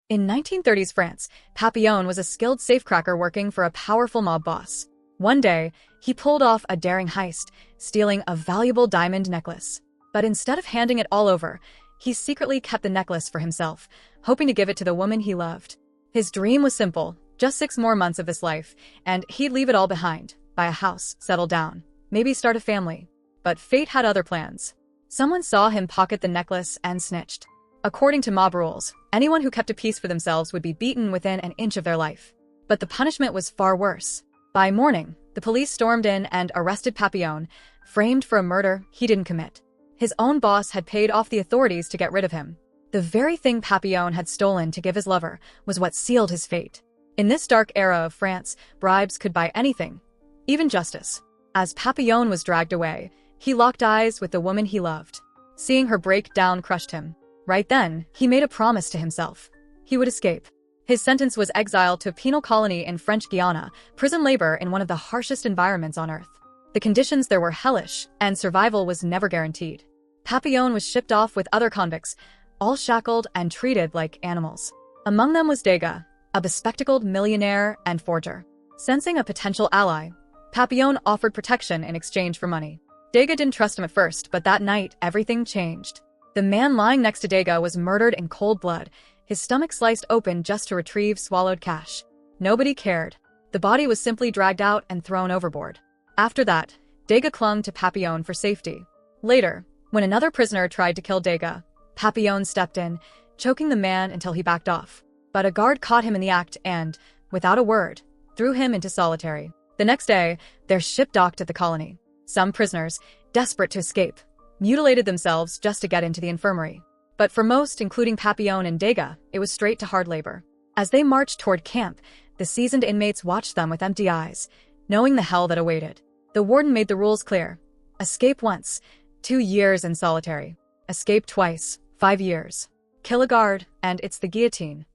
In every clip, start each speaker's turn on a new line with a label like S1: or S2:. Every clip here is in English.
S1: In 1930s France, Papillon was a skilled safecracker working for a powerful mob boss. One day, he pulled off a daring heist, stealing a valuable diamond necklace. But instead of handing it all over, he secretly kept the necklace for himself, hoping to give it to the woman he loved. His dream was simple, just 6 more months of this life, and he'd leave it all behind, buy a house, settle down, maybe start a family. But fate had other plans. Someone saw him pocket the necklace and snitched. According to mob rules, anyone who kept a piece for themselves would be beaten within an inch of their life. But the punishment was far worse. By morning, the police stormed in and arrested Papillon, framed for a murder he didn't commit. His own boss had paid off the authorities to get rid of him. The very thing Papillon had stolen to give his lover was what sealed his fate. In this dark era of France, bribes could buy anything, even justice. As Papillon was dragged away, he locked eyes with the woman he loved. Seeing her break down crushed him. Right then, he made a promise to himself. He would escape. His sentence was exile to a penal colony in French Guiana, prison labor in one of the harshest environments on Earth. The conditions there were hellish, and survival was never guaranteed. Papillon was shipped off with other convicts, all shackled and treated like animals. Among them was Dega, a bespectacled millionaire and forger. Sensing a potential ally, Papillon offered protection in exchange for money. Dega didn't trust him at first, but that night, everything changed. The man lying next to Dega was murdered in cold blood, his stomach sliced open just to retrieve swallowed cash. Nobody cared. The body was simply dragged out and thrown overboard. After that, Dega clung to Papillon for safety. Later, when another prisoner tried to kill Dega, Papillon stepped in, choking the man until he backed off. But a guard caught him in the act and, without a word, threw him into solitary. The next day, their ship docked at the colony. Some prisoners, desperate to escape, mutilated themselves just to get into the infirmary. But for most, including Papillon and Dega, it was straight to hard labor. As they marched toward camp, the seasoned inmates watched them with empty eyes, knowing the hell that awaited. The warden made the rules clear. Escape once, 2 years in solitary. Escape twice, 5 years. Kill a guard, and it's the guillotine.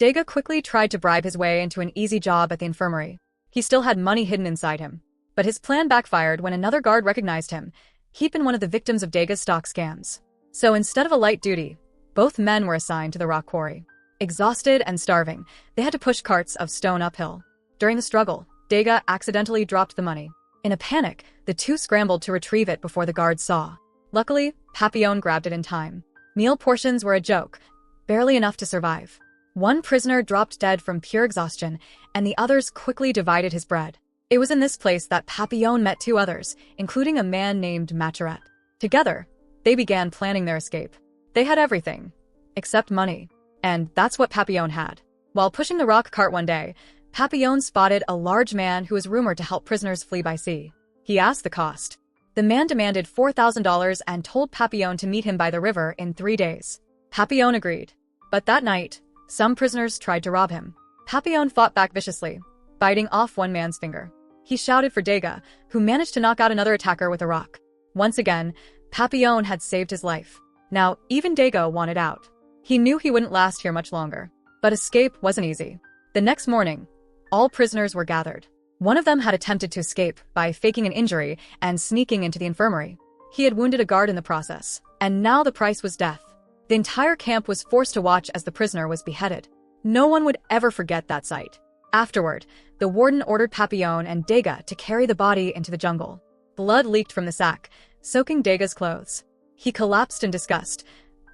S1: Dega quickly tried to bribe his way into an easy job at the infirmary. He still had money hidden inside him. But his plan backfired when another guard recognized him. He'd been one of the victims of Dega's stock scams. So instead of a light duty, both men were assigned to the rock quarry. Exhausted and starving, they had to push carts of stone uphill. During the struggle, Dega accidentally dropped the money. In a panic, the two scrambled to retrieve it before the guards saw. Luckily, Papillon grabbed it in time. Meal portions were a joke, barely enough to survive. One prisoner dropped dead from pure exhaustion, and the others quickly divided his bread. It was in this place that Papillon met 2 others, including a man named Charrière. Together, they began planning their escape. They had everything, except money. And that's what Papillon had. While pushing the rock cart one day, Papillon spotted a large man who was rumored to help prisoners flee by sea. He asked the cost. The man demanded $4,000 and told Papillon to meet him by the river in 3 days. Papillon agreed. But that night, some prisoners tried to rob him. Papillon fought back viciously, biting off one man's finger. He shouted for Dega, who managed to knock out another attacker with a rock. Once again, Papillon had saved his life. Now, even Dega wanted out. He knew he wouldn't last here much longer. But escape wasn't easy. The next morning, all prisoners were gathered. One of them had attempted to escape by faking an injury and sneaking into the infirmary. He had wounded a guard in the process, and now the price was death. The entire camp was forced to watch as the prisoner was beheaded. No one would ever forget that sight. Afterward, the warden ordered Papillon and Dega to carry the body into the jungle. Blood leaked from the sack, soaking Dega's clothes. He collapsed in disgust,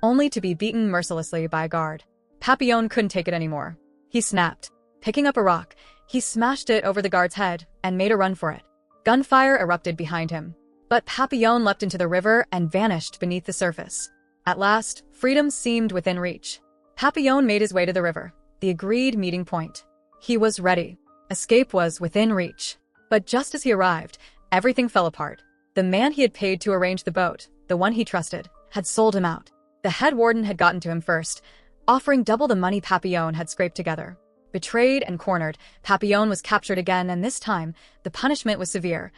S1: only to be beaten mercilessly by a guard. Papillon couldn't take it anymore. He snapped. Picking up a rock, he smashed it over the guard's head and made a run for it. Gunfire erupted behind him. But Papillon leapt into the river and vanished beneath the surface. At last, freedom seemed within reach. Papillon made his way to the river, the agreed meeting point. He was ready. Escape was within reach. But just as he arrived, everything fell apart. The man he had paid to arrange the boat, the one he trusted, had sold him out. The head warden had gotten to him first, offering double the money Papillon had scraped together. Betrayed and cornered, Papillon was captured again, and this time, the punishment was severe.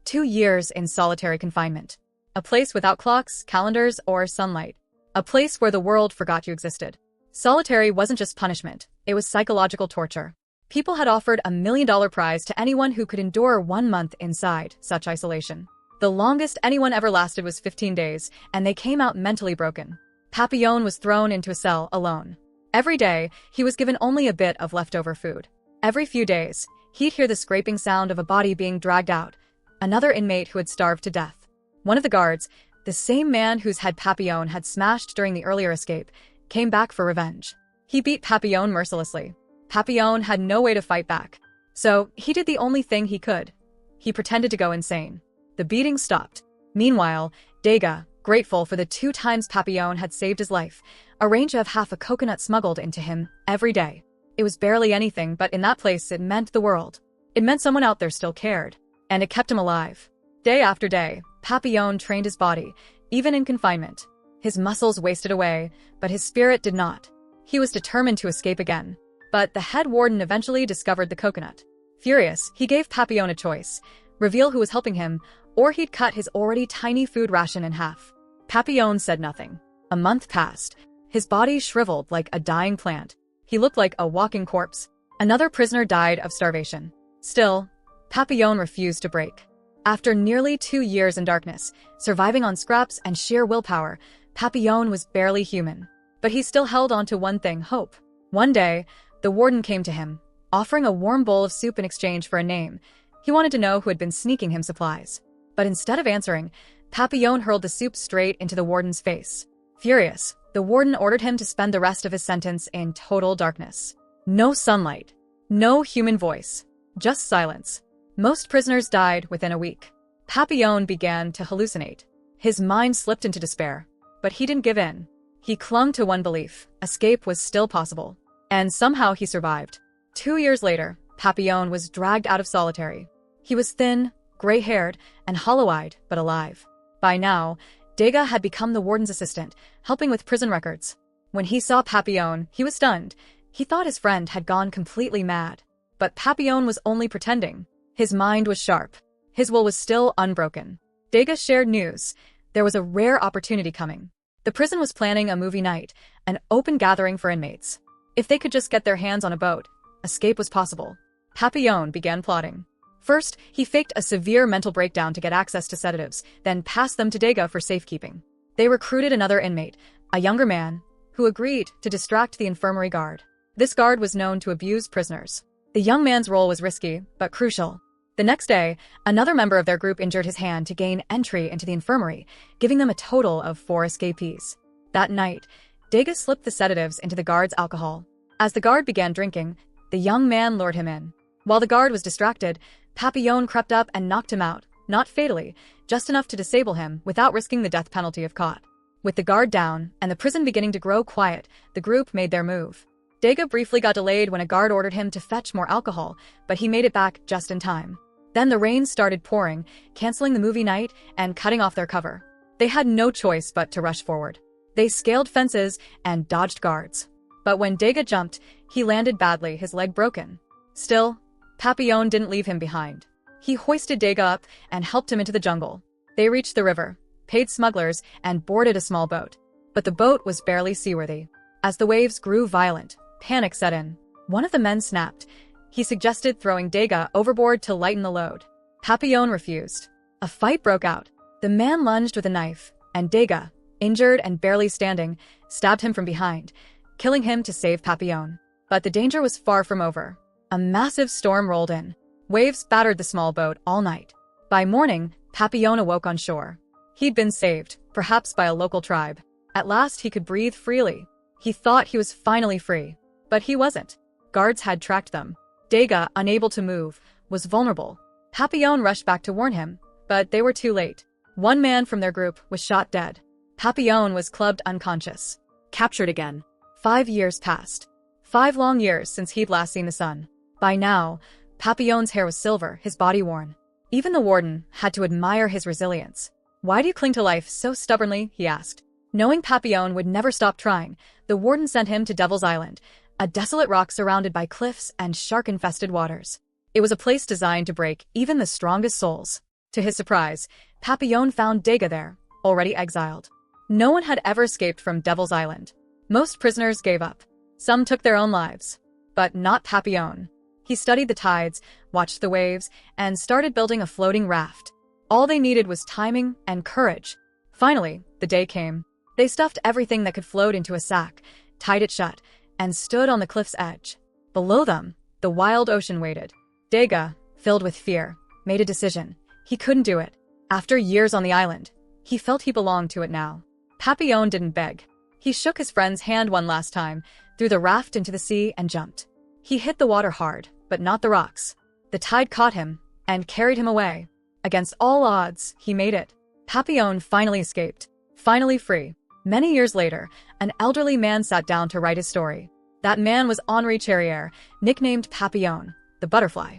S1: 2 years in solitary confinement. A place without clocks, calendars, or sunlight. A place where the world forgot you existed. Solitary wasn't just punishment, it was psychological torture. People had offered $1 million prize to anyone who could endure 1 month inside such isolation. The longest anyone ever lasted was 15 days, and they came out mentally broken. Papillon was thrown into a cell alone. Every day, he was given only a bit of leftover food. Every few days, he'd hear the scraping sound of a body being dragged out, another inmate who had starved to death. One of the guards, the same man whose head Papillon had smashed during the earlier escape, came back for revenge. He beat Papillon mercilessly. Papillon had no way to fight back. So, he did the only thing he could. He pretended to go insane. The beating stopped. Meanwhile, Dega, grateful for the 2 times Papillon had saved his life, arranged to have half a coconut smuggled into him every day. It was barely anything, but in that place it meant the world. It meant someone out there still cared. And it kept him alive. Day after day, Papillon trained his body, even in confinement. His muscles wasted away, but his spirit did not. He was determined to escape again. But the head warden eventually discovered the coconut. Furious, he gave Papillon a choice: reveal who was helping him, or he'd cut his already tiny food ration in half. Papillon said nothing. A month passed. His body shriveled like a dying plant. He looked like a walking corpse. Another prisoner died of starvation. Still, Papillon refused to break. After nearly 2 years in darkness, surviving on scraps and sheer willpower, Papillon was barely human. But he still held on to one thing: hope. One day, the warden came to him, offering a warm bowl of soup in exchange for a name. He wanted to know who had been sneaking him supplies. But instead of answering, Papillon hurled the soup straight into the warden's face. Furious, the warden ordered him to spend the rest of his sentence in total darkness. No sunlight. No human voice. Just silence. Most prisoners died within a week. Papillon began to hallucinate. His mind slipped into despair. But he didn't give in. He clung to one belief: escape was still possible. And somehow he survived. 2 years later, Papillon was dragged out of solitary. He was thin, gray-haired, and hollow-eyed, but alive. By now, Dega had become the warden's assistant, helping with prison records. When he saw Papillon, he was stunned. He thought his friend had gone completely mad. But Papillon was only pretending. His mind was sharp. His will was still unbroken. Dega shared news. There was a rare opportunity coming. The prison was planning a movie night, an open gathering for inmates. If they could just get their hands on a boat, escape was possible. Papillon began plotting. First, he faked a severe mental breakdown to get access to sedatives, then passed them to Dega for safekeeping. They recruited another inmate, a younger man, who agreed to distract the infirmary guard. This guard was known to abuse prisoners. The young man's role was risky, but crucial. The next day, another member of their group injured his hand to gain entry into the infirmary, giving them a total of 4 escapees. That night, Dega slipped the sedatives into the guard's alcohol. As the guard began drinking, the young man lured him in. While the guard was distracted, Papillon crept up and knocked him out, not fatally, just enough to disable him without risking the death penalty if caught. With the guard down and the prison beginning to grow quiet, the group made their move. Dega briefly got delayed when a guard ordered him to fetch more alcohol, but he made it back just in time. Then the rain started pouring, canceling the movie night and cutting off their cover. They had no choice but to rush forward. They scaled fences and dodged guards. But when Dega jumped, he landed badly, his leg broken. Still, Papillon didn't leave him behind. He hoisted Dega up and helped him into the jungle. They reached the river, paid smugglers, and boarded a small boat. But the boat was barely seaworthy. As the waves grew violent, panic set in. One of the men snapped. He suggested throwing Dega overboard to lighten the load. Papillon refused. A fight broke out. The man lunged with a knife, and Dega, injured and barely standing, stabbed him from behind, killing him to save Papillon. But the danger was far from over. A massive storm rolled in. Waves battered the small boat all night. By morning, Papillon awoke on shore. He'd been saved, perhaps by a local tribe. At last he could breathe freely. He thought he was finally free. But he wasn't. Guards had tracked them. Dega, unable to move, was vulnerable. Papillon rushed back to warn him, but they were too late. One man from their group was shot dead. Papillon was clubbed unconscious. Captured again. 5 years passed. 5 long years since he'd last seen the sun. By now, Papillon's hair was silver, his body worn. Even the warden had to admire his resilience. "Why do you cling to life so stubbornly?" he asked. Knowing Papillon would never stop trying, the warden sent him to Devil's Island, a desolate rock surrounded by cliffs and shark-infested waters. It was a place designed to break even the strongest souls. To his surprise, Papillon found Dega there, already exiled. No one had ever escaped from Devil's Island. Most prisoners gave up. Some took their own lives. But not Papillon. He studied the tides, watched the waves, and started building a floating raft. All they needed was timing and courage. Finally, the day came. They stuffed everything that could float into a sack, tied it shut, and stood on the cliff's edge. Below them, the wild ocean waited. Dega, filled with fear, made a decision. He couldn't do it. After years on the island, he felt he belonged to it now. Papillon didn't beg. He shook his friend's hand one last time, threw the raft into the sea, and jumped. He hit the water hard, but not the rocks. The tide caught him and carried him away. Against all odds, he made it. Papillon finally escaped, finally free. Many years later, an elderly man sat down to write his story. That man was Henri Charrière, nicknamed Papillon, the butterfly.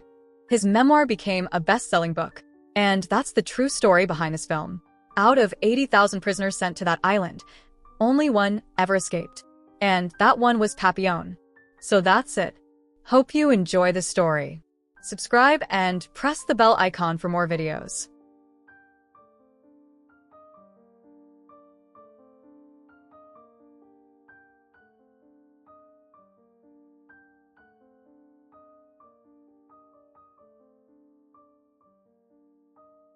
S1: His memoir became a best-selling book, and that's the true story behind this film. Out of 80,000 prisoners sent to that island, only one ever escaped. And that one was Papillon. So that's it. Hope you enjoy the story. Subscribe and press the bell icon for more videos.